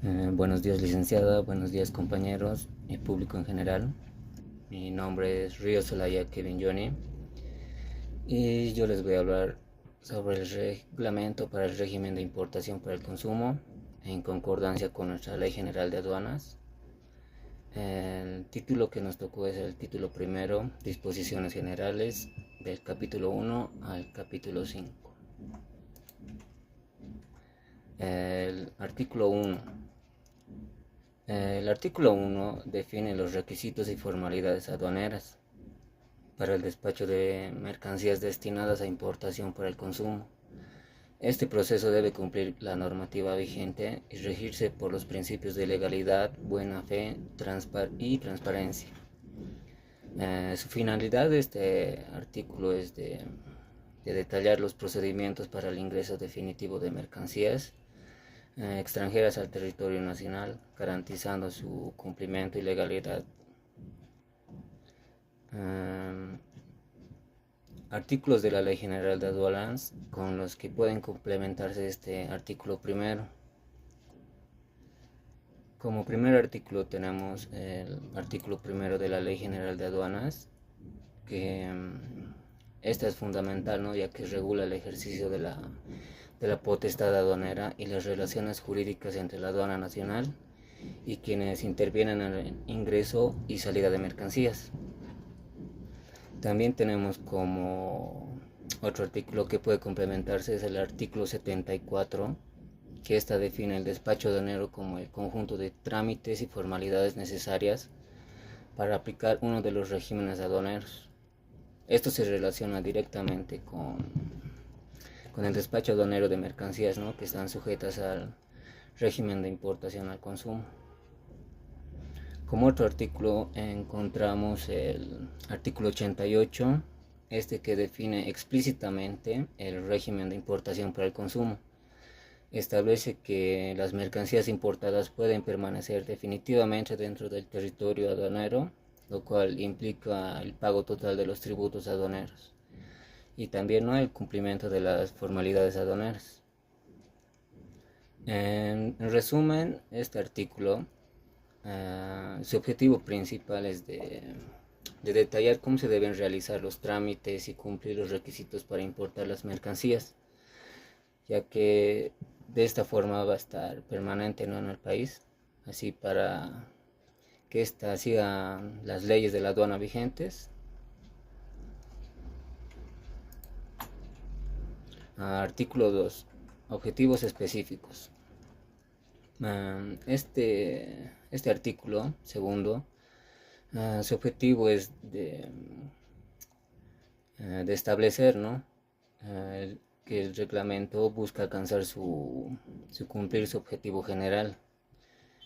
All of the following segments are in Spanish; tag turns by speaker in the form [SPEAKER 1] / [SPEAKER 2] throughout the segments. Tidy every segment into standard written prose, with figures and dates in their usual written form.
[SPEAKER 1] Buenos días, licenciada, buenos días, compañeros y público en general. Mi nombre es Río Celaya Kevin Johnny y yo les voy a hablar sobre el reglamento para el régimen de importación para el consumo en concordancia con nuestra Ley General de Aduanas. El título que nos tocó es el título primero, disposiciones generales, del capítulo 1 al capítulo 5. El artículo 1. El artículo 1 define los requisitos y formalidades aduaneras para el despacho de mercancías destinadas a importación para el consumo. Este proceso debe cumplir la normativa vigente y regirse por los principios de legalidad, buena fe y transparencia. Su finalidad de este artículo es de detallar los procedimientos para el ingreso definitivo de mercancías extranjeras al territorio nacional, garantizando su cumplimiento y legalidad. Artículos de la Ley General de Aduanas con los que pueden complementarse este artículo primero. Como primer artículo tenemos el artículo primero de la Ley General de Aduanas, que esta es fundamental, ¿no? Ya que regula el ejercicio de la potestad aduanera y las relaciones jurídicas entre la aduana nacional y quienes intervienen en el ingreso y salida de mercancías. También tenemos como otro artículo que puede complementarse es el artículo 74, que esta define el despacho aduanero como el conjunto de trámites y formalidades necesarias para aplicar uno de los regímenes aduaneros. Esto se relaciona directamente con el despacho aduanero de mercancías, ¿no? Que están sujetas al régimen de importación al consumo. Como otro artículo encontramos el artículo 88, este que define explícitamente el régimen de importación para el consumo. Establece que las mercancías importadas pueden permanecer definitivamente dentro del territorio aduanero, lo cual implica el pago total de los tributos aduaneros y también, ¿no?, el cumplimiento de las formalidades aduaneras. En resumen, este artículo, su objetivo principal es de detallar cómo se deben realizar los trámites y cumplir los requisitos para importar las mercancías, ya que de esta forma va a estar permanente, ¿no?, en el país, así para que ésta siga las leyes de la aduana vigentes. Artículo 2. Objetivos específicos. Este artículo segundo, su objetivo es de establecer, ¿no?, que el reglamento busca alcanzar cumplir su objetivo general.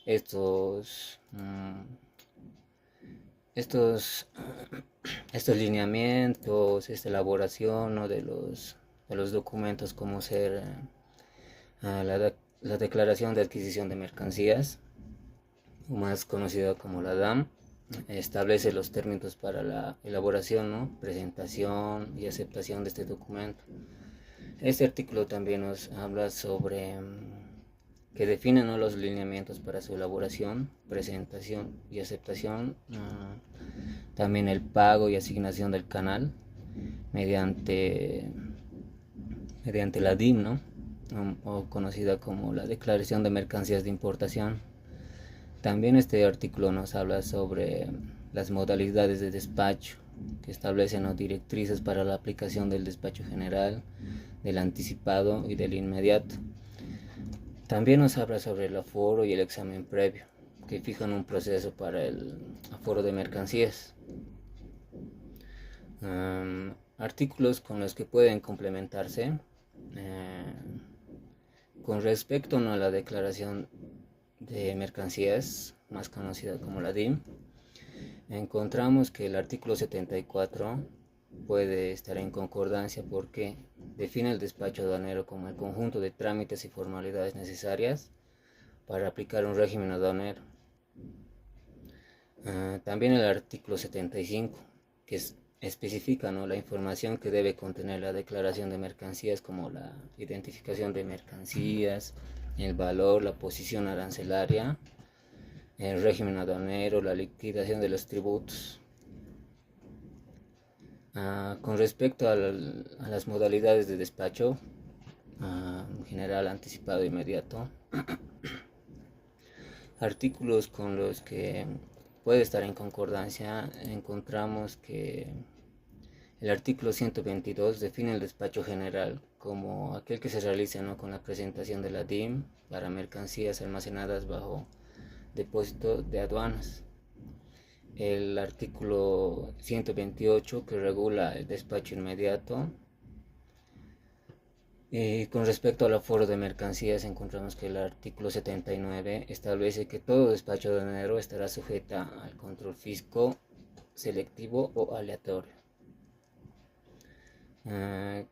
[SPEAKER 1] Estos lineamientos, esta elaboración, ¿no?, de los documentos, como ser la declaración de adquisición de mercancías, o más conocida como la DAM, establece los términos para la elaboración, ¿no?, presentación y aceptación de este documento. Este artículo también nos habla sobre que define, ¿no?, los lineamientos para su elaboración, presentación y aceptación, también el pago y asignación del canal mediante la DIM, ¿no?, o conocida como la Declaración de Mercancías de Importación. También este artículo nos habla sobre las modalidades de despacho, que establecen las directrices para la aplicación del despacho general, del anticipado y del inmediato. También nos habla sobre el aforo y el examen previo, que fijan un proceso para el aforo de mercancías. Artículos con los que pueden complementarse. Con respecto, ¿no?, a la declaración de mercancías, más conocida como la DIM, encontramos que el artículo 74 puede estar en concordancia porque define el despacho aduanero como el conjunto de trámites y formalidades necesarias para aplicar un régimen aduanero. También el artículo 75, que especifica, ¿no?, la información que debe contener la declaración de mercancías, como la identificación de mercancías, el valor, la posición arancelaria, el régimen aduanero, la liquidación de los tributos. Con respecto a las modalidades de despacho, general, anticipado, inmediato, artículos con los que puede estar en concordancia, encontramos que el artículo 122 define el despacho general como aquel que se realiza, ¿no?, con la presentación de la DIM para mercancías almacenadas bajo depósito de aduanas. El artículo 128 que regula el despacho inmediato. Con respecto al aforo de mercancías, encontramos que el artículo 79 establece que todo despacho aduanero estará sujeta al control fisco selectivo o aleatorio.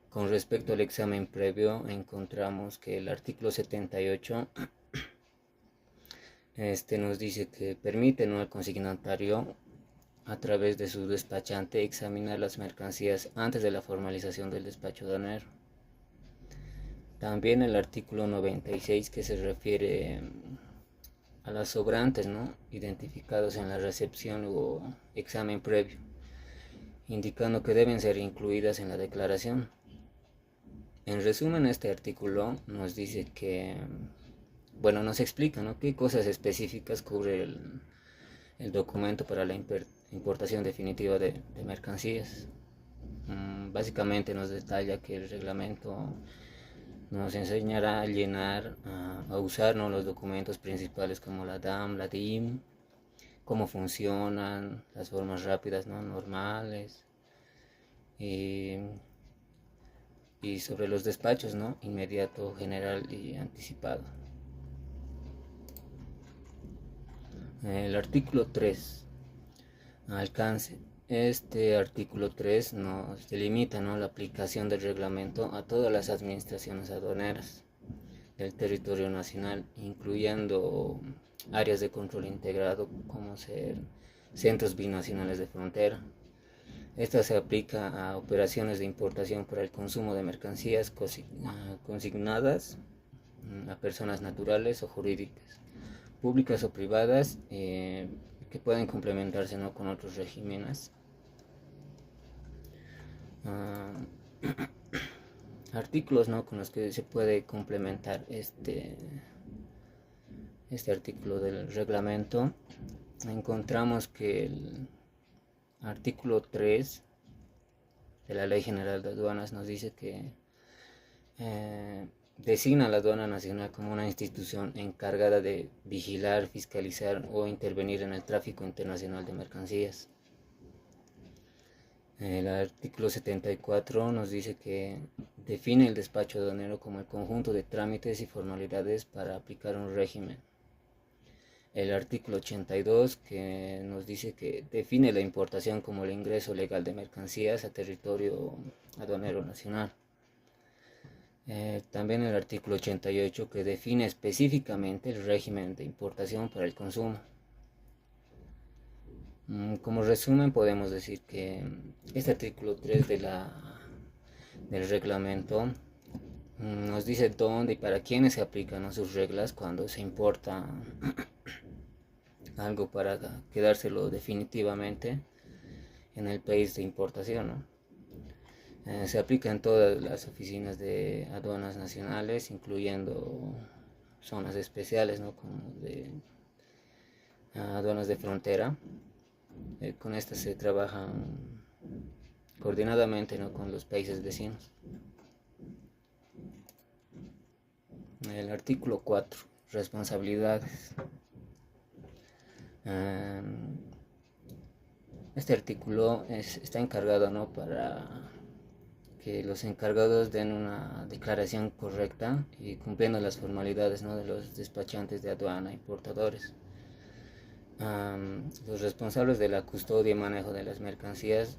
[SPEAKER 1] Con respecto al examen previo, encontramos que el artículo 78 nos dice que permite, ¿no?, al consignatario, a través de su despachante, examinar las mercancías antes de la formalización del despacho aduanero. También el artículo 96 que se refiere a las sobrantes, ¿no?, identificados en la recepción o examen previo, indicando que deben ser incluidas en la declaración. En resumen, este artículo nos dice que, bueno, nos explica, ¿no?, qué cosas específicas cubre el documento para la importación definitiva de mercancías. Básicamente nos detalla que el reglamento nos enseñará a llenar, a usar, ¿no?, los documentos principales como la DAM, la DIM, cómo funcionan, las formas rápidas, ¿no?, normales, y sobre los despachos, ¿no?, inmediato, general y anticipado. El artículo 3, alcance. Este artículo 3 nos delimita, ¿no?, la aplicación del reglamento a todas las administraciones aduaneras del territorio nacional, incluyendo áreas de control integrado como ser centros binacionales de frontera. Esta se aplica a operaciones de importación para el consumo de mercancías consignadas a personas naturales o jurídicas, públicas o privadas, que pueden complementarse, ¿no?, con otros regímenes. Artículos, ¿no?, con los que se puede complementar este artículo del reglamento. Encontramos que el artículo 3 de la Ley General de Aduanas nos dice que designa a la Aduana Nacional como una institución encargada de vigilar, fiscalizar o intervenir en el tráfico internacional de mercancías. El artículo 74 nos dice que define el despacho aduanero como el conjunto de trámites y formalidades para aplicar un régimen. El artículo 82 que nos dice que define la importación como el ingreso legal de mercancías a territorio aduanero nacional. También el artículo 88 que define específicamente el régimen de importación para el consumo. Como resumen podemos decir que este artículo 3 del reglamento nos dice dónde y para quiénes se aplican, ¿no?, sus reglas cuando se importa algo para quedárselo definitivamente en el país de importación, ¿no? Se aplica en todas las oficinas de aduanas nacionales, incluyendo zonas especiales, ¿no?, como de aduanas de frontera. Con estas se trabaja coordinadamente, ¿no?, con los países vecinos. El artículo 4, responsabilidades. Este artículo está encargado, ¿no?, para que los encargados den una declaración correcta y cumpliendo las formalidades, ¿no?, de los despachantes de aduana, importadores. Los responsables de la custodia y manejo de las mercancías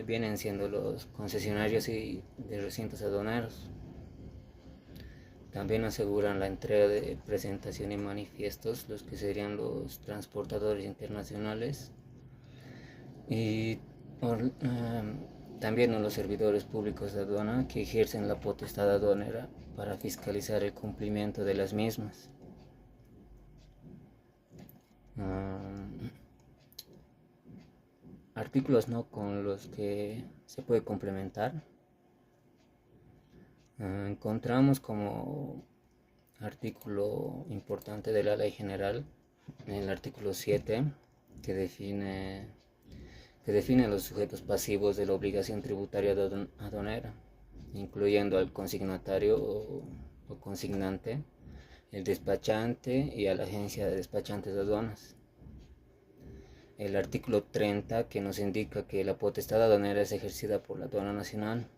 [SPEAKER 1] vienen siendo los concesionarios y de recintos aduaneros. También aseguran la entrega de presentación y manifiestos, los que serían los transportadores internacionales, y también los servidores públicos de aduana que ejercen la potestad aduanera para fiscalizar el cumplimiento de las mismas. Artículos ¿no? con los que se puede complementar. Encontramos como artículo importante de la Ley General el artículo 7 que define los sujetos pasivos de la obligación tributaria aduanera, incluyendo al consignatario o consignante, el despachante y a la agencia de despachantes de aduanas. El artículo 30 que nos indica que la potestad aduanera es ejercida por la aduana nacional,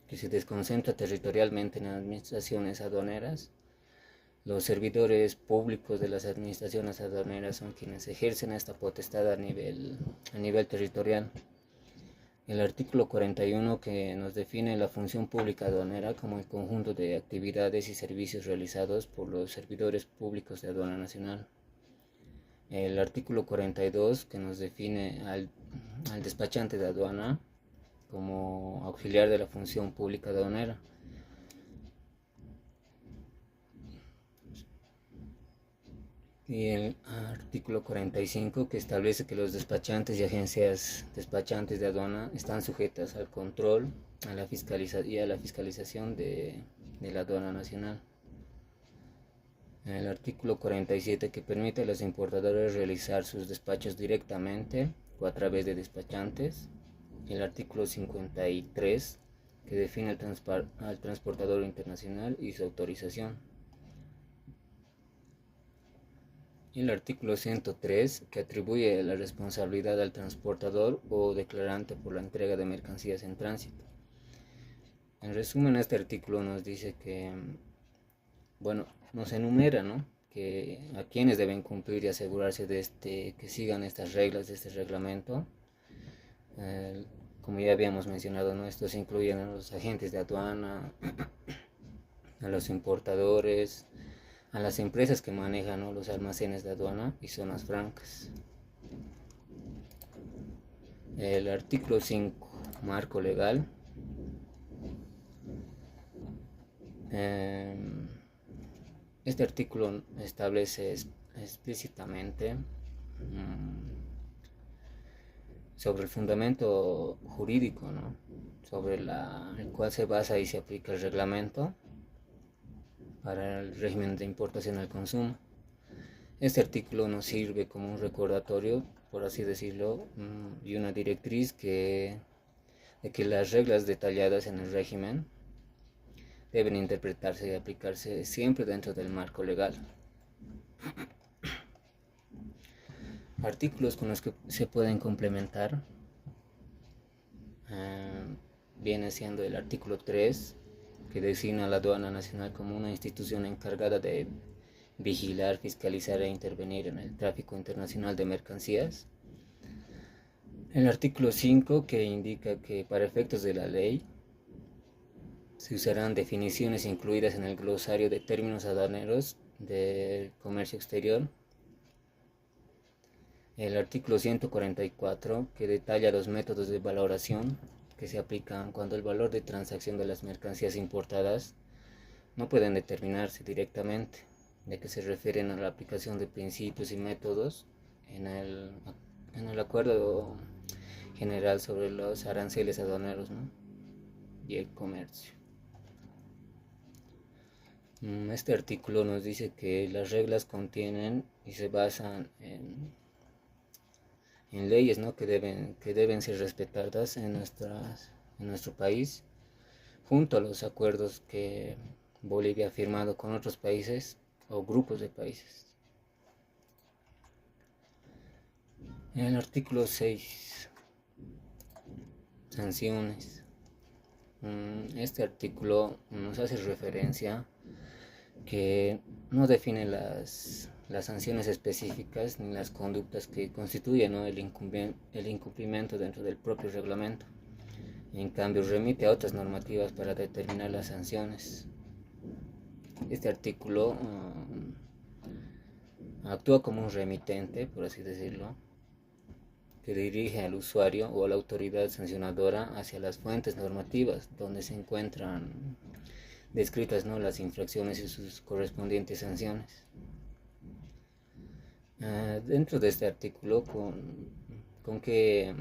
[SPEAKER 1] que se desconcentra territorialmente en administraciones aduaneras. Los servidores públicos de las administraciones aduaneras son quienes ejercen esta potestad a nivel territorial. El artículo 41 que nos define la función pública aduanera como el conjunto de actividades y servicios realizados por los servidores públicos de aduana nacional. El artículo 42 que nos define al despachante de aduana como auxiliar de la función pública aduanera. Y el artículo 45 que establece que los despachantes y agencias despachantes de aduana están sujetas al control y a la fiscalización de la aduana nacional. El artículo 47 que permite a los importadores realizar sus despachos directamente o a través de despachantes. El artículo 53 que define al transportador internacional y su autorización. Y el artículo 103 que atribuye la responsabilidad al transportador o declarante por la entrega de mercancías en tránsito. En resumen, este artículo nos dice que, nos enumera, ¿no?, que a quienes deben cumplir y asegurarse de que sigan estas reglas de este reglamento. Como ya habíamos mencionado, ¿no?, estos incluyen a los agentes de aduana, a los importadores, a las empresas que manejan, ¿no?, los almacenes de aduana y zonas francas. El artículo 5, marco legal. Este artículo establece explícitamente sobre el fundamento jurídico, ¿no?, sobre el cual se basa y se aplica el reglamento para el régimen de importación al consumo. Este artículo nos sirve como un recordatorio, por así decirlo, y una directriz de que las reglas detalladas en el régimen deben interpretarse y aplicarse siempre dentro del marco legal. Artículos con los que se pueden complementar viene siendo el artículo 3, que designa a la aduana nacional como una institución encargada de vigilar, fiscalizar e intervenir en el tráfico internacional de mercancías. El artículo 5, que indica que para efectos de la ley se usarán definiciones incluidas en el glosario de términos aduaneros del comercio exterior. El artículo 144, que detalla los métodos de valoración que se aplican cuando el valor de transacción de las mercancías importadas no pueden determinarse directamente, ya que se refieren a la aplicación de principios y métodos en el Acuerdo General sobre los aranceles aduaneros, ¿no?, y el comercio. Este artículo nos dice que las reglas contienen y se basan en leyes, ¿no?, que deben ser respetadas en nuestro país, junto a los acuerdos que Bolivia ha firmado con otros países o grupos de países. En el artículo 6, sanciones. Este artículo nos hace referencia que no define las sanciones específicas ni las conductas que constituyen, ¿no?, el incumplimiento dentro del propio reglamento. En cambio, remite a otras normativas para determinar las sanciones. Este artículo actúa como un remitente, por así decirlo, que dirige al usuario o a la autoridad sancionadora hacia las fuentes normativas donde se encuentran descritas, ¿no?, las infracciones y sus correspondientes sanciones. Dentro de este artículo, ¿con qué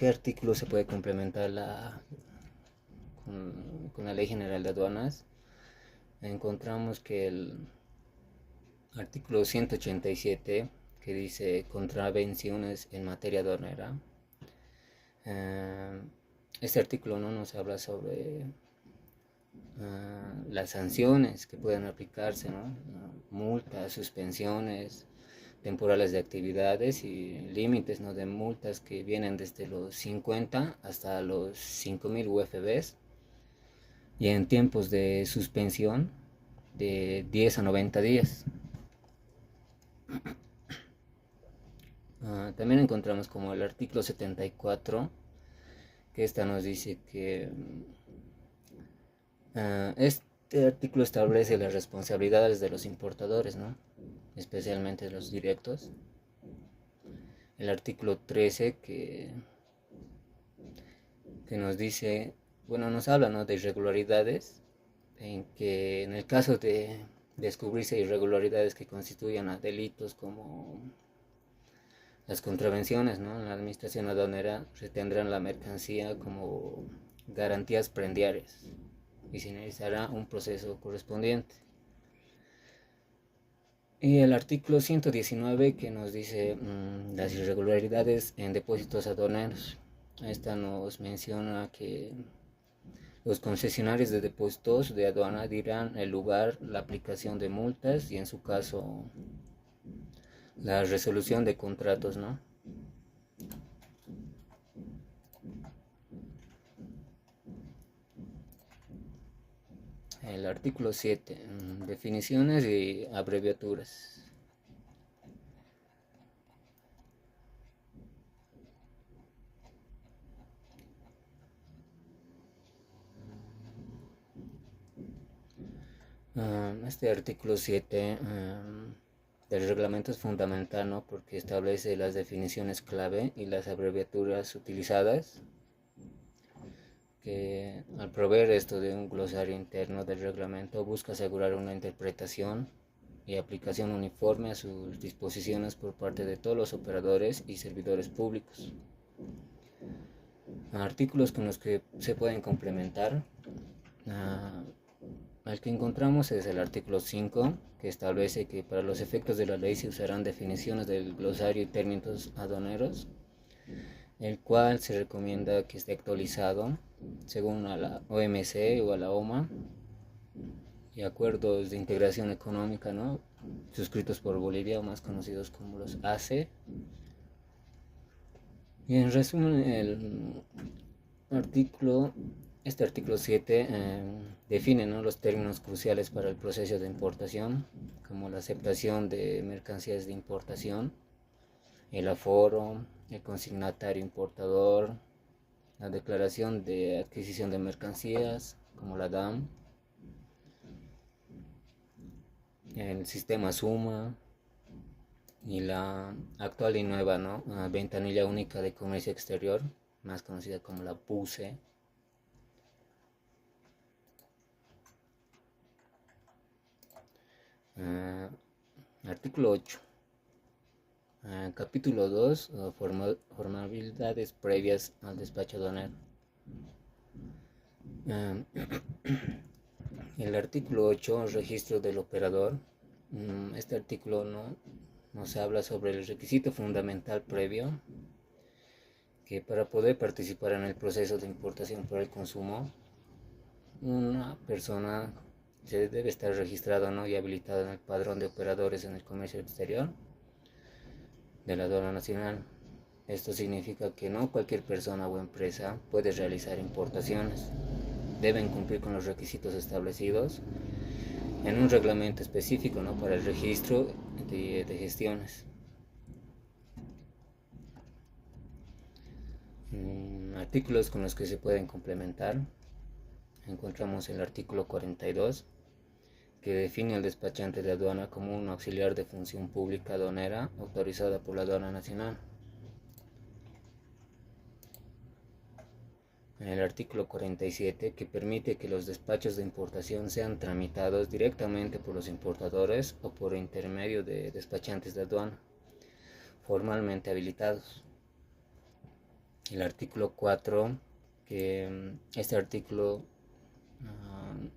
[SPEAKER 1] artículo se puede complementar con la Ley General de Aduanas? Encontramos que el artículo 187, que dice contravenciones en materia aduanera, este artículo no nos habla sobre las sanciones que pueden aplicarse, ¿no?, multas, suspensiones temporales de actividades y límites, ¿no?, de multas que vienen desde los 50 hasta los 5.000 UFBs, y en tiempos de suspensión de 10 a 90 días. También encontramos como el artículo 74, que esta nos dice que este artículo establece las responsabilidades de los importadores, ¿no?, especialmente los directos. El artículo 13 que nos dice, bueno, nos habla, ¿no?, de irregularidades, en que en el caso de descubrirse irregularidades que constituyan a delitos como las contravenciones, ¿no?, en la administración aduanera retendrán la mercancía como garantías prendiarias y se iniciará un proceso correspondiente. Y el artículo 119 que nos dice las irregularidades en depósitos aduaneros. Esta nos menciona que los concesionarios de depósitos de aduana dirán el lugar, la aplicación de multas y en su caso la resolución de contratos, ¿no? El artículo 7, definiciones y abreviaturas. Este artículo 7 del reglamento es fundamental, ¿no?, porque establece las definiciones clave y las abreviaturas utilizadas, que al proveer esto de un glosario interno del reglamento busca asegurar una interpretación y aplicación uniforme a sus disposiciones por parte de todos los operadores y servidores públicos. Artículos con los que se pueden complementar. El que encontramos es el artículo 5, que establece que para los efectos de la ley se usarán definiciones del glosario y términos aduaneros, el cual se recomienda que esté actualizado según a la OMC o a la OMA y acuerdos de integración económica, ¿no?, suscritos por Bolivia, o más conocidos como los ACE. Y en resumen, este artículo 7 define, ¿no?, los términos cruciales para el proceso de importación, como la aceptación de mercancías de importación, el aforo, el consignatario importador, la declaración de adquisición de mercancías, como la DAM, el sistema SUMA y la actual y nueva, ¿no?, ventanilla única de comercio exterior, más conocida como la PUCE. Artículo 8. Capítulo 2. Formalidades previas al despacho aduanero. El artículo 8, registro del operador. Este artículo nos habla sobre el requisito fundamental previo, que para poder participar en el proceso de importación por el consumo, una persona se debe estar registrado, ¿no?, y habilitado en el padrón de operadores en el comercio exterior de la aduana nacional. Esto significa que no cualquier persona o empresa puede realizar importaciones. Deben cumplir con los requisitos establecidos en un reglamento específico, ¿no?, para el registro de gestiones. Artículos con los que se pueden complementar. Encontramos el artículo 42, que define al despachante de aduana como un auxiliar de función pública aduanera autorizada por la aduana nacional. en el artículo 47, que permite que los despachos de importación sean tramitados directamente por los importadores o por intermedio de despachantes de aduana formalmente habilitados. El artículo 4, que este artículo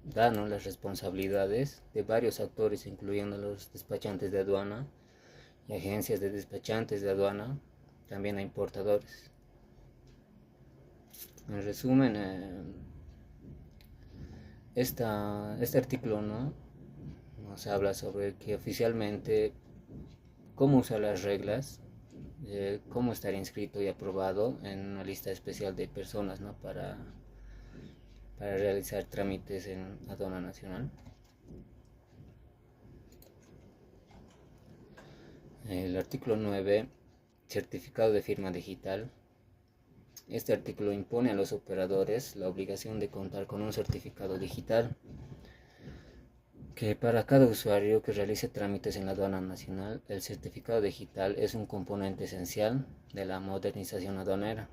[SPEAKER 1] da, ¿no?, las responsabilidades de varios actores, incluyendo los despachantes de aduana y agencias de despachantes de aduana, también a importadores. En resumen, este artículo, ¿no?, nos habla sobre que oficialmente cómo usar las reglas, cómo estar inscrito y aprobado en una lista especial de personas, ¿no?, para realizar trámites en aduana nacional. El artículo 9, certificado de firma digital. Este artículo impone a los operadores la obligación de contar con un certificado digital, que para cada usuario que realice trámites en la aduana nacional, el certificado digital es un componente esencial de la modernización aduanera,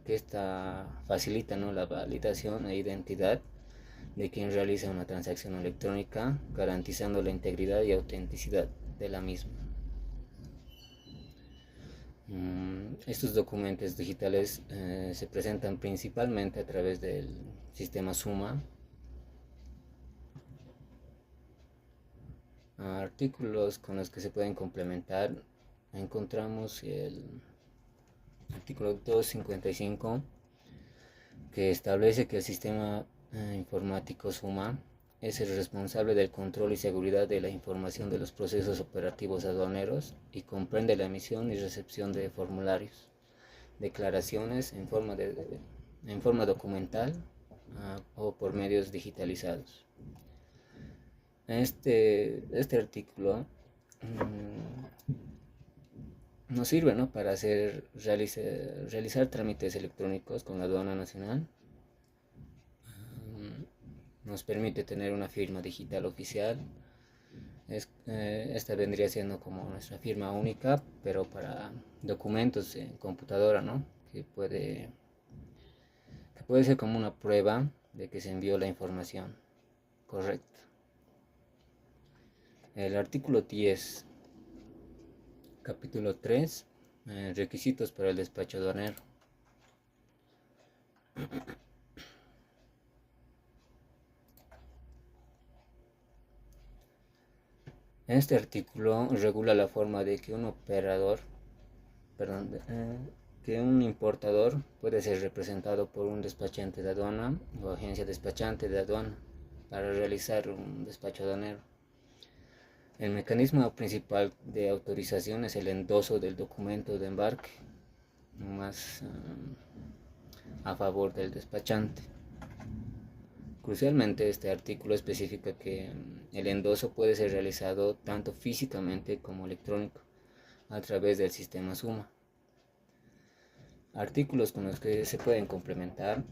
[SPEAKER 1] que esta facilita, ¿no?, la validación e identidad de quien realiza una transacción electrónica, garantizando la integridad y autenticidad de la misma. Estos documentos digitales se presentan principalmente a través del sistema SUMA. Artículos con los que se pueden complementar, encontramos el artículo 255, que establece que el sistema informático SUMA es el responsable del control y seguridad de la información de los procesos operativos aduaneros y comprende la emisión y recepción de formularios, declaraciones en forma documental o por medios digitalizados. Este artículo nos sirve, ¿no?, para realizar trámites electrónicos con la aduana nacional. Nos permite tener una firma digital oficial. Esta vendría siendo como nuestra firma única, pero para documentos en computadora, ¿no?, que puede ser como una prueba de que se envió la información correcta. El artículo 10, capítulo 3, requisitos para el despacho aduanero. Este artículo regula la forma de que que un importador puede ser representado por un despachante de aduana o agencia despachante de aduana para realizar un despacho aduanero. El mecanismo principal de autorización es el endoso del documento de embarque, más a favor del despachante. Crucialmente, este artículo especifica que el endoso puede ser realizado tanto físicamente como electrónico a través del sistema SUMA. Artículos con los que se pueden complementar.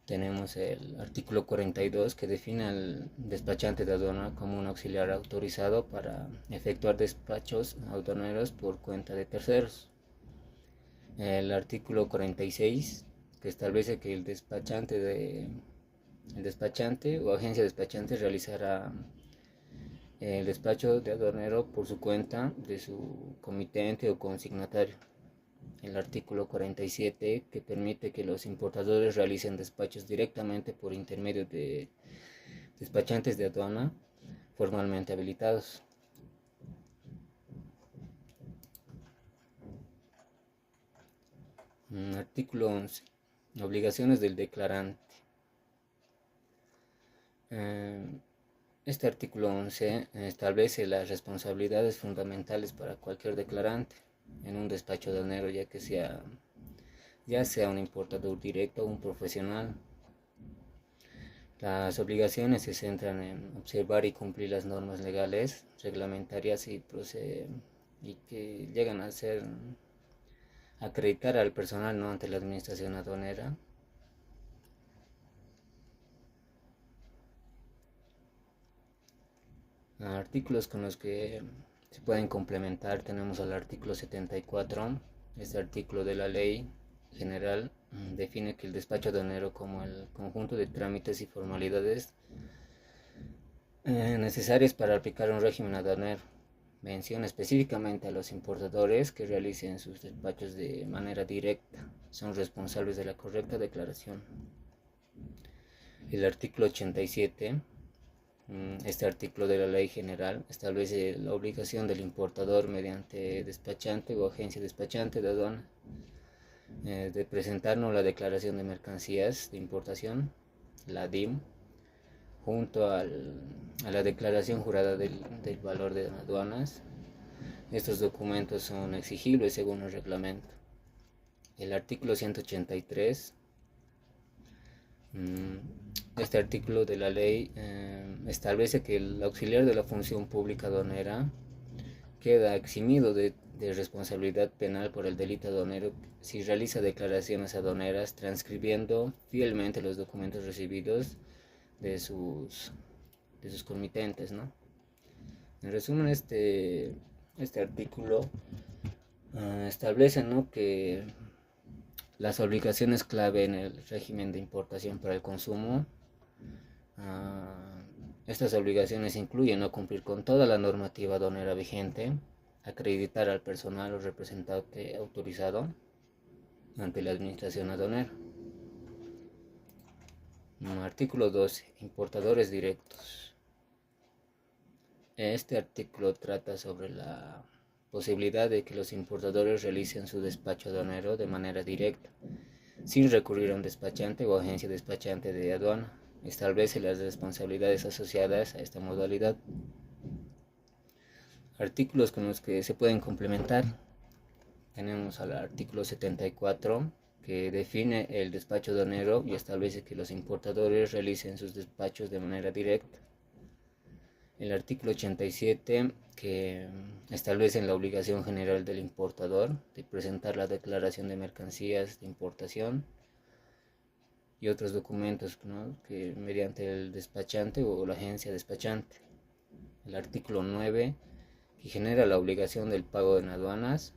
[SPEAKER 1] Tenemos el artículo 42, que define al despachante de aduana como un auxiliar autorizado para efectuar despachos aduaneros por cuenta de terceros. El artículo 46, que establece que el despachante o agencia despachante realizará el despacho de aduanero por su cuenta de su comitente o consignatario. El artículo 47, que permite que los importadores realicen despachos directamente por intermedio de despachantes de aduana formalmente habilitados. Artículo 11. Obligaciones del declarante. Este artículo 11 establece las responsabilidades fundamentales para cualquier declarante en un despacho aduanero, ya sea un importador directo o un profesional. Las obligaciones se centran en observar y cumplir las normas legales, reglamentarias y que llegan a acreditar al personal, ¿no?, ante la administración aduanera. Artículos con los que se pueden complementar, tenemos el artículo 74, este artículo de la Ley General define que el despacho aduanero como el conjunto de trámites y formalidades necesarias para aplicar un régimen aduanero. Menciona específicamente a los importadores que realicen sus despachos de manera directa. Son responsables de la correcta declaración. El artículo 87, este artículo de la Ley General, establece la obligación del importador mediante despachante o agencia despachante de aduana de presentarnos la declaración de mercancías de importación, la DIM, junto a la declaración jurada del valor de aduanas. Estos documentos son exigibles según el reglamento. El artículo 183, este artículo de la ley establece que el auxiliar de la función pública aduanera queda eximido de responsabilidad penal por el delito aduanero si realiza declaraciones aduaneras transcribiendo fielmente los documentos recibidos de sus comitentes, ¿no? En resumen, este artículo establece, ¿no?, que las obligaciones clave en el régimen de importación para el consumo, estas obligaciones incluyen no cumplir con toda la normativa aduanera vigente, acreditar al personal o representante autorizado ante la administración aduanera. Artículo 12. Importadores directos. Este artículo trata sobre la posibilidad de que los importadores realicen su despacho aduanero de manera directa, sin recurrir a un despachante o agencia despachante de aduana. Establece las responsabilidades asociadas a esta modalidad. Artículos con los que se pueden complementar. Tenemos al artículo 74, que define el despacho aduanero y establece que los importadores realicen sus despachos de manera directa. El artículo 87, que establece la obligación general del importador de presentar la declaración de mercancías de importación y otros documentos, ¿no?, que mediante el despachante o la agencia despachante. El artículo 9, que genera la obligación del pago en aduanas,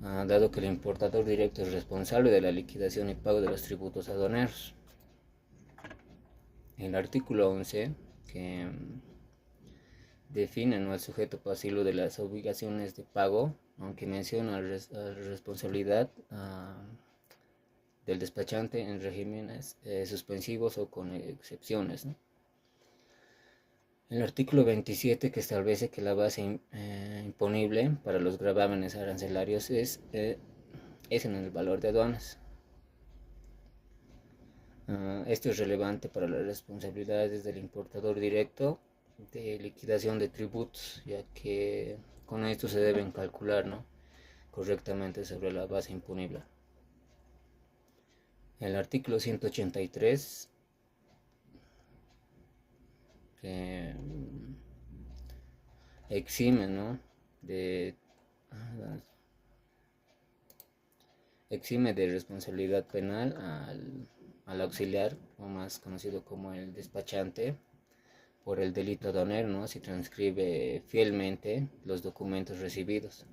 [SPEAKER 1] dado que el importador directo es responsable de la liquidación y pago de los tributos aduaneros. El artículo 11, que define, ¿no?, el sujeto pasivo de las obligaciones de pago, aunque menciona la responsabilidad del despachante en regímenes suspensivos o con excepciones, ¿no? El artículo 27, que establece que la base imponible para los gravámenes arancelarios es en el valor de aduanas. Esto es relevante para las responsabilidades del importador directo de liquidación de tributos, ya que con esto se deben calcular, ¿no?, correctamente sobre la base imponible. El artículo 183, que exime, ¿no?, exime de responsabilidad penal al auxiliar, o más conocido como el despachante, por el delito aduanero, ¿no?, si transcribe fielmente los documentos recibidos.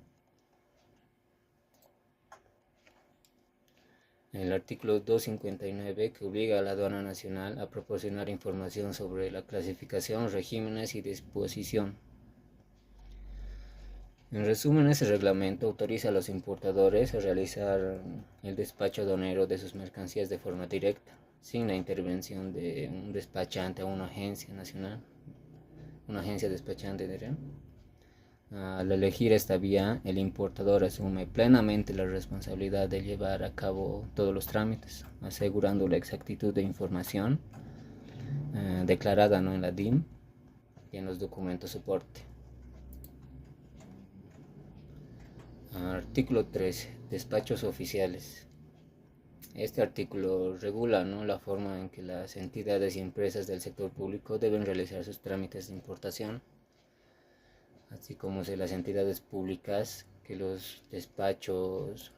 [SPEAKER 1] El artículo 259, que obliga a la aduana nacional a proporcionar información sobre la clasificación, regímenes y disposición. En resumen, ese reglamento autoriza a los importadores a realizar el despacho aduanero de sus mercancías de forma directa, sin la intervención de un despachante o una agencia nacional, una agencia despachante, diré. Al elegir esta vía, el importador asume plenamente la responsabilidad de llevar a cabo todos los trámites, asegurando la exactitud de información declarada, ¿no?, en la DIM y en los documentos soporte. Artículo 13. Despachos oficiales. Este artículo regula, ¿no?, la forma en que las entidades y empresas del sector público deben realizar sus trámites de importación, así como de las entidades públicas, que los despachos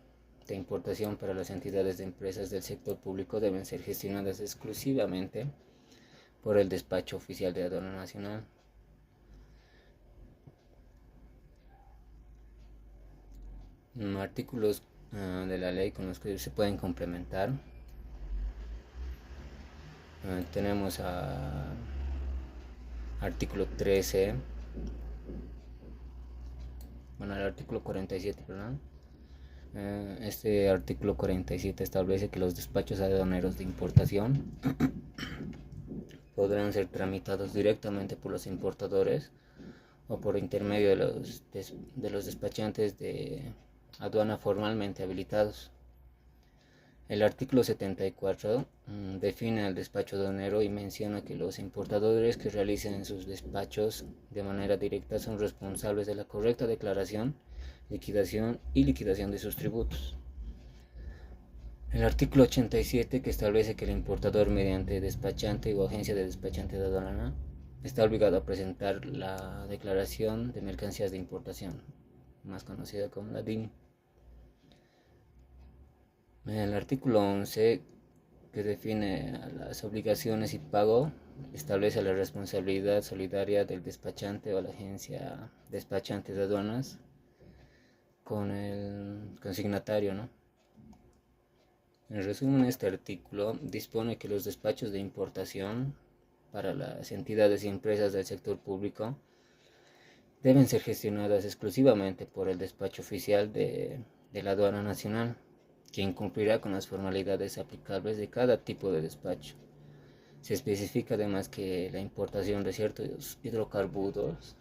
[SPEAKER 1] de importación para las entidades de empresas del sector público deben ser gestionadas exclusivamente por el despacho oficial de aduana nacional. Artículos de la ley con los que se pueden complementar. Tenemos artículo 13, el artículo 47, perdón. Este artículo 47 establece que los despachos aduaneros de importación podrán ser tramitados directamente por los importadores o por intermedio de los despachantes de aduana formalmente habilitados. El artículo 74 define el despacho aduanero y menciona que los importadores que realicen sus despachos de manera directa son responsables de la correcta declaración, liquidación y liquidación de sus tributos. El artículo 87, que establece que el importador mediante despachante o agencia de despachante de aduana está obligado a presentar la declaración de mercancías de importación, más conocida como la DIM. El artículo 11, que define las obligaciones y pago, establece la responsabilidad solidaria del despachante o la agencia despachante de aduanas con el consignatario, ¿no? En resumen, este artículo dispone que los despachos de importación para las entidades y empresas del sector público deben ser gestionadas exclusivamente por el despacho oficial de la aduana nacional, quien cumplirá con las formalidades aplicables de cada tipo de despacho. Se especifica además que la importación de ciertos hidrocarburos,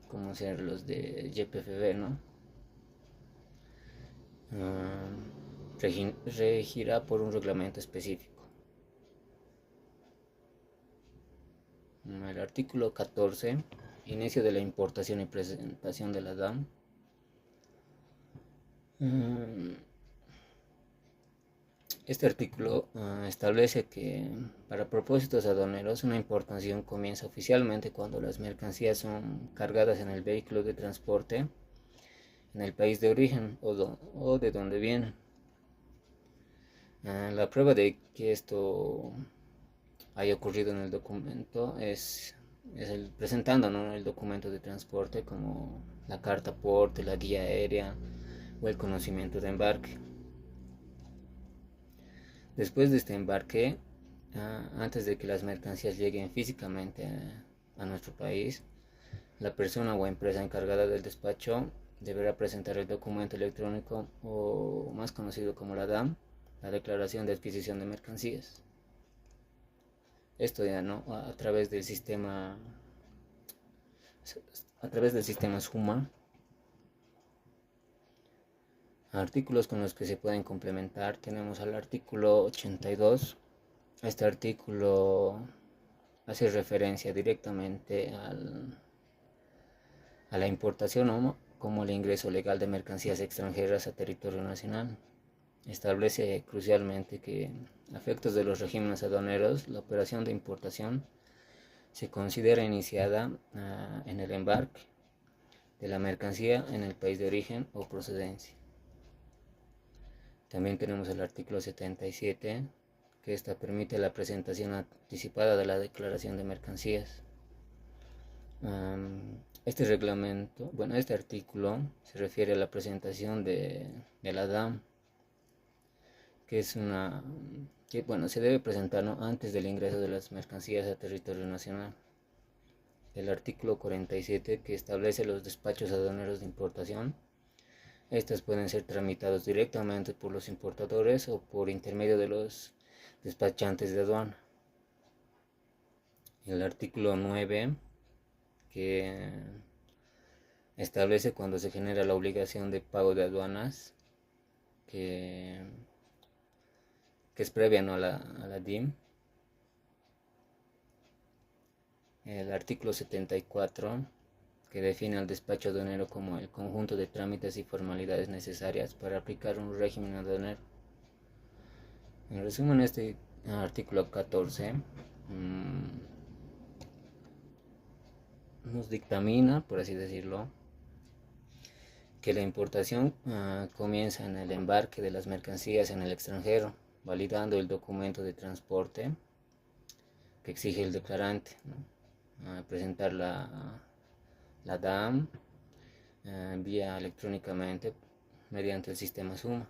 [SPEAKER 1] como ser los de YPFB, ¿no? Regirá por un reglamento específico. El artículo 14, inicio de la importación y presentación de la DAM. Este artículo establece que para propósitos aduaneros una importación comienza oficialmente cuando las mercancías son cargadas en el vehículo de transporte en el país de origen o de donde vienen. La prueba de que esto haya ocurrido en el documento es presentando, ¿no?, el documento de transporte como la carta aporte, la guía aérea o el conocimiento de embarque. Después de este embarque, antes de que las mercancías lleguen físicamente a nuestro país, la persona o empresa encargada del despacho deberá presentar el documento electrónico, o más conocido como la DAM, la Declaración de Adquisición de Mercancías. Esto ya no a través del sistema SUMA. Artículos con los que se pueden complementar, tenemos al artículo 82. Este artículo hace referencia directamente a la importación como el ingreso legal de mercancías extranjeras a territorio nacional. Establece crucialmente que, a efectos de los regímenes aduaneros, la operación de importación se considera iniciada en el embarque de la mercancía en el país de origen o procedencia. También tenemos el artículo 77, que esta permite la presentación anticipada de la declaración de mercancías. Este artículo se refiere a la presentación de la DAM, que se debe presentar, ¿no?, antes del ingreso de las mercancías a territorio nacional. El artículo 47, que establece los despachos aduaneros de importación. Estas pueden ser tramitados directamente por los importadores o por intermedio de los despachantes de aduana. El artículo 9, que establece cuando se genera la obligación de pago de aduanas, que es previa, ¿no?, a la DIM. El artículo 74, que define al despacho aduanero como el conjunto de trámites y formalidades necesarias para aplicar un régimen aduanero. En resumen, este artículo 14 nos dictamina, por así decirlo, que la importación comienza en el embarque de las mercancías en el extranjero, validando el documento de transporte que exige el declarante, ¿no?, presentar la DAM vía electrónicamente mediante el sistema SUMA.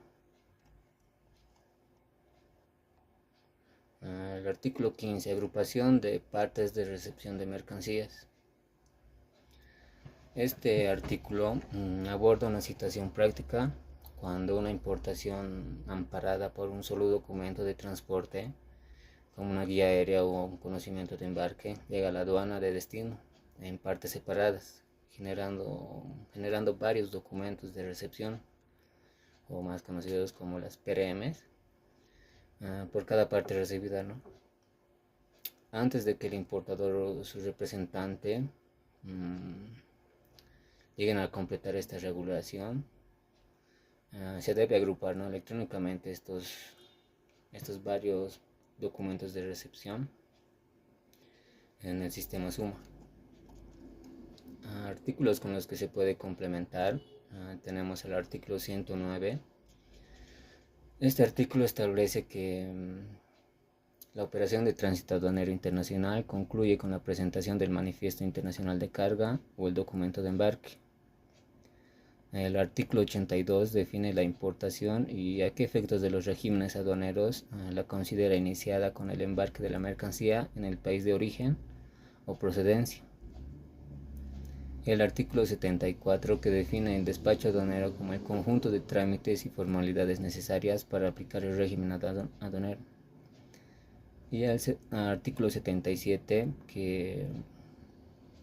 [SPEAKER 1] El artículo 15, agrupación de partes de recepción de mercancías. Este artículo aborda una situación práctica cuando una importación amparada por un solo documento de transporte, como una guía aérea o un conocimiento de embarque, llega a la aduana de destino en partes separadas, generando varios documentos de recepción, o más conocidos como las PRMs, por cada parte recibida, ¿no? Antes de que el importador o su representante lleguen a completar esta regulación, se debe agrupar, ¿no?, electrónicamente estos varios documentos de recepción en el sistema SUMA. Artículos con los que se puede complementar, tenemos el artículo 109. Este artículo establece que la operación de tránsito aduanero internacional concluye con la presentación del manifiesto internacional de carga o el documento de embarque. El artículo 82 define la importación y a qué efectos de los regímenes aduaneros la considera iniciada con el embarque de la mercancía en el país de origen o procedencia. El artículo 74, que define el despacho aduanero como el conjunto de trámites y formalidades necesarias para aplicar el régimen aduanero. Y el artículo 77, que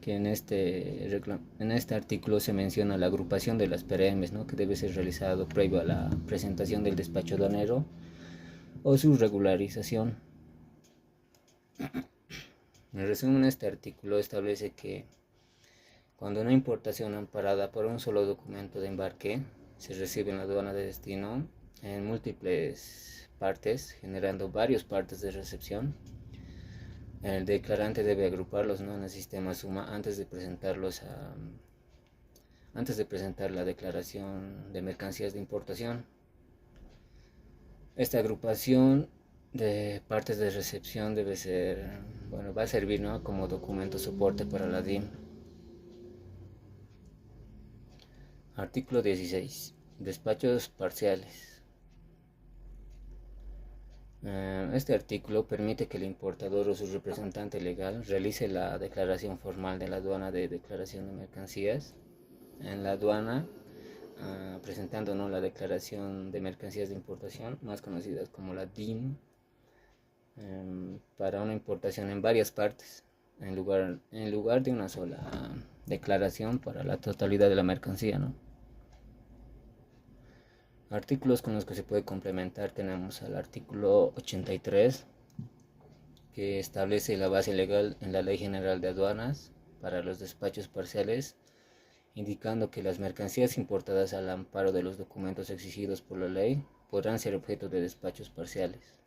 [SPEAKER 1] en este artículo se menciona la agrupación de las PRMs, ¿no?, que debe ser realizado previo a la presentación del despacho aduanero o su regularización. En resumen, este artículo establece que cuando una importación amparada por un solo documento de embarque se recibe en la aduana de destino en múltiples partes, generando varios partes de recepción, el declarante debe agruparlos, ¿no?, en el sistema SUMA antes de presentar la declaración de mercancías de importación. Esta agrupación de partes de recepción va a servir, ¿no?, como documento soporte para la DIM. Artículo 16. Despachos parciales. Este artículo permite que el importador o su representante legal realice la declaración formal de la aduana de declaración de mercancías en la aduana, presentando, ¿no?, la declaración de mercancías de importación, más conocidas como la DIM, para una importación en varias partes, en lugar de una sola declaración para la totalidad de la mercancía, ¿no? Artículos con los que se puede complementar, tenemos al artículo 83, que establece la base legal en la Ley General de Aduanas para los despachos parciales, indicando que las mercancías importadas al amparo de los documentos exigidos por la ley podrán ser objeto de despachos parciales.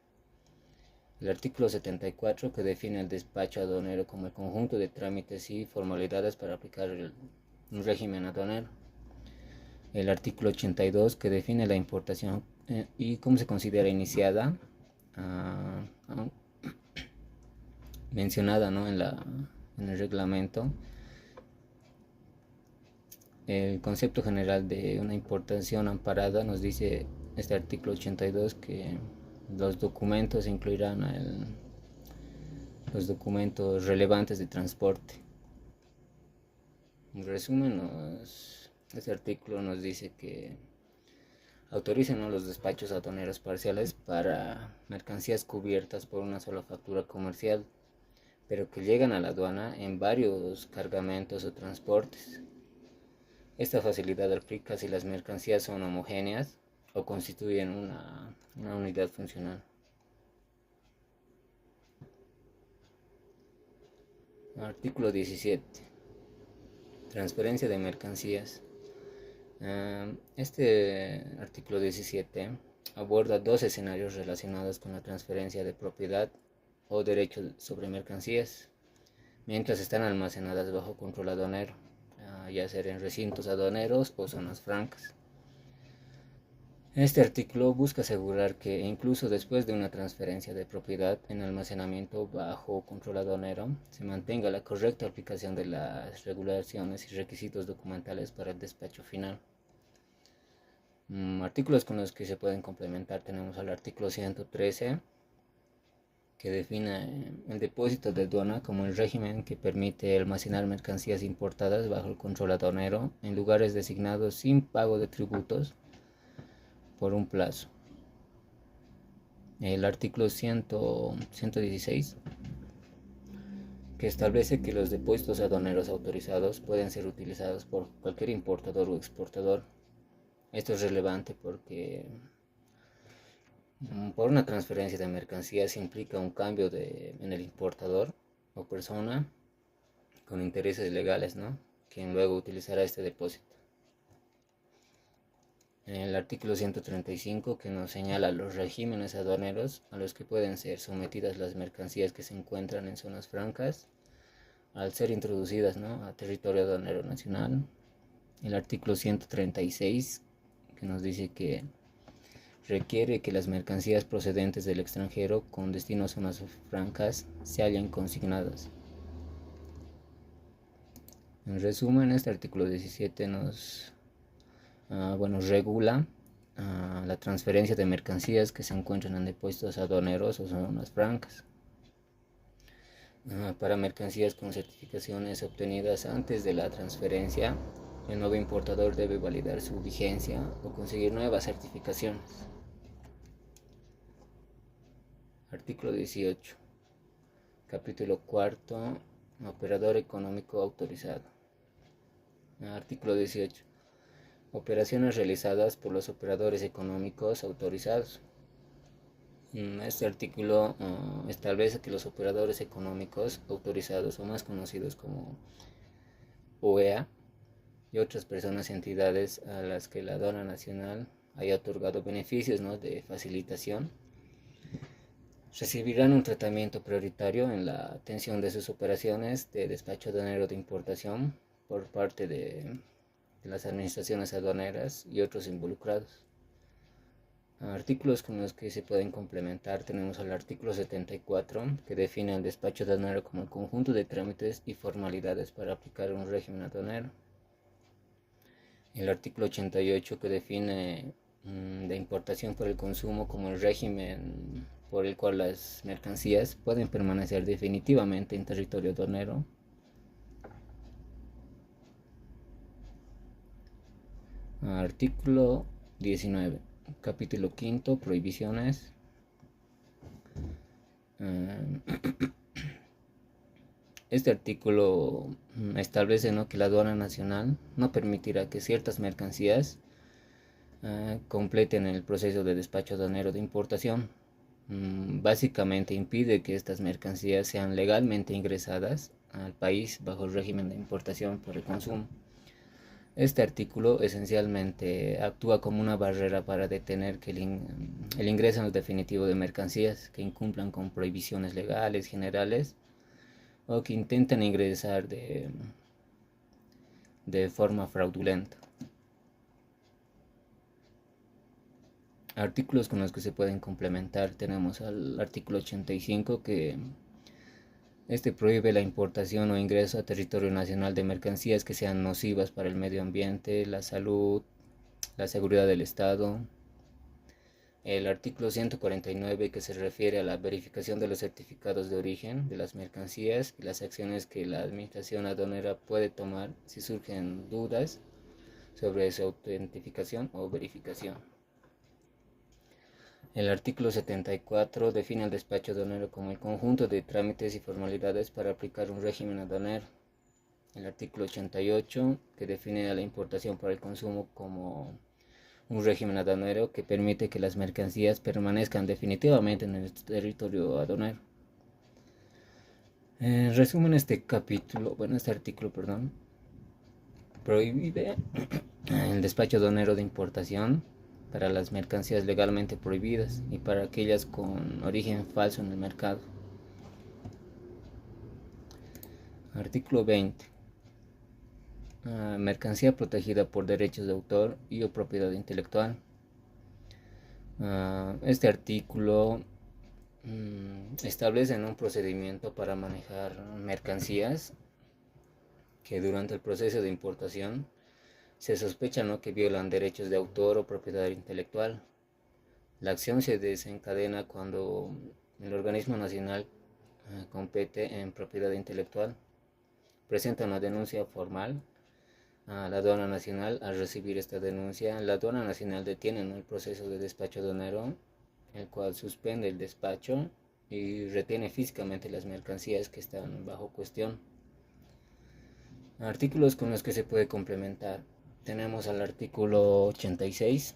[SPEAKER 1] El artículo 74, que define el despacho aduanero como el conjunto de trámites y formalidades para aplicar un régimen aduanero. El artículo 82, que define la importación y cómo se considera iniciada, mencionada, ¿no?, en el reglamento. El concepto general de una importación amparada nos dice este artículo 82 que los documentos incluirán los documentos relevantes de transporte. En resumen, este artículo nos dice que autorizan, ¿no?, los despachos aduaneros parciales para mercancías cubiertas por una sola factura comercial, pero que llegan a la aduana en varios cargamentos o transportes. Esta facilidad aplica si las mercancías son homogéneas o constituyen una unidad funcional. Artículo 17. Transferencia de mercancías. Este artículo 17 aborda dos escenarios relacionados con la transferencia de propiedad o derechos sobre mercancías mientras están almacenadas bajo control aduanero, ya sea en recintos aduaneros o zonas francas. Este artículo busca asegurar que incluso después de una transferencia de propiedad en almacenamiento bajo control aduanero se mantenga la correcta aplicación de las regulaciones y requisitos documentales para el despacho final. Artículos con los que se pueden complementar tenemos al artículo 113, que define el depósito de aduana como el régimen que permite almacenar mercancías importadas bajo el control aduanero en lugares designados sin pago de tributos por un plazo. El artículo 116, que establece que los depósitos aduaneros autorizados pueden ser utilizados por cualquier importador o exportador. Esto es relevante porque por una transferencia de mercancías implica un cambio en el importador o persona con intereses legales, ¿no?, quien luego utilizará este depósito. El artículo 135, que nos señala los regímenes aduaneros a los que pueden ser sometidas las mercancías que se encuentran en zonas francas al ser introducidas, ¿no?, a territorio aduanero nacional. El artículo 136, que nos dice que requiere que las mercancías procedentes del extranjero con destino a zonas francas se hallen consignadas. En resumen, este artículo 17 nos regula la transferencia de mercancías que se encuentran en depósitos aduaneros o zonas francas. Para mercancías con certificaciones obtenidas antes de la transferencia, el nuevo importador debe validar su vigencia o conseguir nuevas certificaciones. Artículo 18. Capítulo 4. Operador económico autorizado. Artículo 18. Operaciones realizadas por los operadores económicos autorizados. Este artículo establece que los operadores económicos autorizados, o más conocidos como OEA, y otras personas y entidades a las que la aduana nacional haya otorgado beneficios, ¿no?, de facilitación, recibirán un tratamiento prioritario en la atención de sus operaciones de despacho aduanero de importación por parte de las administraciones aduaneras y otros involucrados. Artículos con los que se pueden complementar tenemos al artículo 74, que define el despacho aduanero como el conjunto de trámites y formalidades para aplicar un régimen aduanero. El artículo 88, que define la importación por el consumo como el régimen por el cual las mercancías pueden permanecer definitivamente en territorio aduanero. Artículo 19, capítulo 5, prohibiciones. Este artículo establece, ¿no?, que la aduana nacional no permitirá que ciertas mercancías completen el proceso de despacho aduanero de importación. Básicamente impide que estas mercancías sean legalmente ingresadas al país bajo el régimen de importación por el consumo. Este artículo esencialmente actúa como una barrera para detener que el ingreso definitivo de mercancías que incumplan con prohibiciones legales generales o que intenten ingresar de forma fraudulenta. Artículos con los que se pueden complementar tenemos al artículo 85, que este prohíbe la importación o ingreso a territorio nacional de mercancías que sean nocivas para el medio ambiente, la salud, la seguridad del Estado. El artículo 149, que se refiere a la verificación de los certificados de origen de las mercancías y las acciones que la administración aduanera puede tomar si surgen dudas sobre su autentificación o verificación. El artículo 74 define el despacho aduanero como el conjunto de trámites y formalidades para aplicar un régimen aduanero. El artículo 88, que define a la importación para el consumo como un régimen aduanero que permite que las mercancías permanezcan definitivamente en el territorio aduanero. En resumen, este artículo prohíbe el despacho aduanero de importación para las mercancías legalmente prohibidas y para aquellas con origen falso en el mercado. Artículo 20. Mercancía protegida por derechos de autor y o propiedad intelectual. Este artículo establece un procedimiento para manejar mercancías que durante el proceso de importación se sospecha, ¿no?, que violan derechos de autor o propiedad intelectual. La acción se desencadena cuando el organismo nacional compete en propiedad intelectual presenta una denuncia formal a la aduana nacional. Al recibir esta denuncia, la aduana nacional detiene, ¿no?, el proceso de despacho aduanero, el cual suspende el despacho y retiene físicamente las mercancías que están bajo cuestión. Artículos con los que se puede complementar. Tenemos al artículo 86.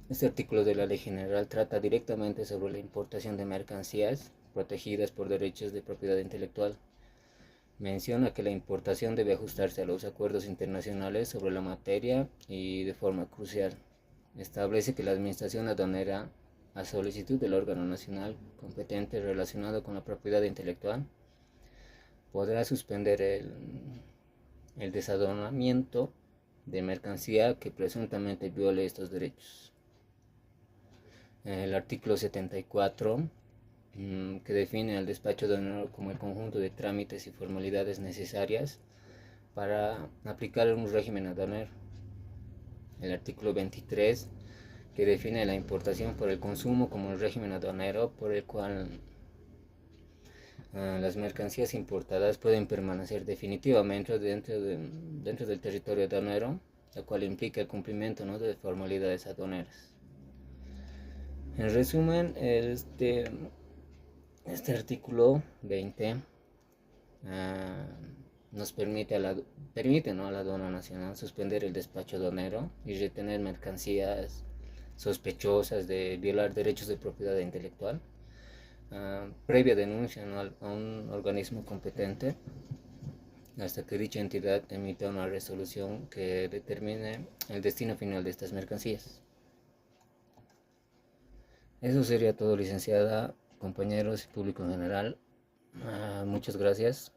[SPEAKER 1] Este artículo de la Ley General trata directamente sobre la importación de mercancías protegidas por derechos de propiedad intelectual. Menciona que la importación debe ajustarse a los acuerdos internacionales sobre la materia y de forma crucial. Establece que la Administración aduanera, a solicitud del órgano nacional competente relacionado con la propiedad intelectual, podrá suspender el desaduanamiento de mercancía que presuntamente viole estos derechos. El artículo 74, que define el despacho aduanero como el conjunto de trámites y formalidades necesarias para aplicar un régimen aduanero. El artículo 23, que define la importación por el consumo como el régimen aduanero por el cual las mercancías importadas pueden permanecer definitivamente dentro del territorio aduanero, lo cual implica el cumplimiento, ¿no?, de formalidades aduaneras. En resumen, este artículo 20 nos permite a la aduana nacional suspender el despacho aduanero y retener mercancías sospechosas de violar derechos de propiedad intelectual, previa denuncia, ¿no?, a un organismo competente, hasta que dicha entidad emita una resolución que determine el destino final de estas mercancías. Eso sería todo, licenciada, compañeros y público en general. Muchas gracias.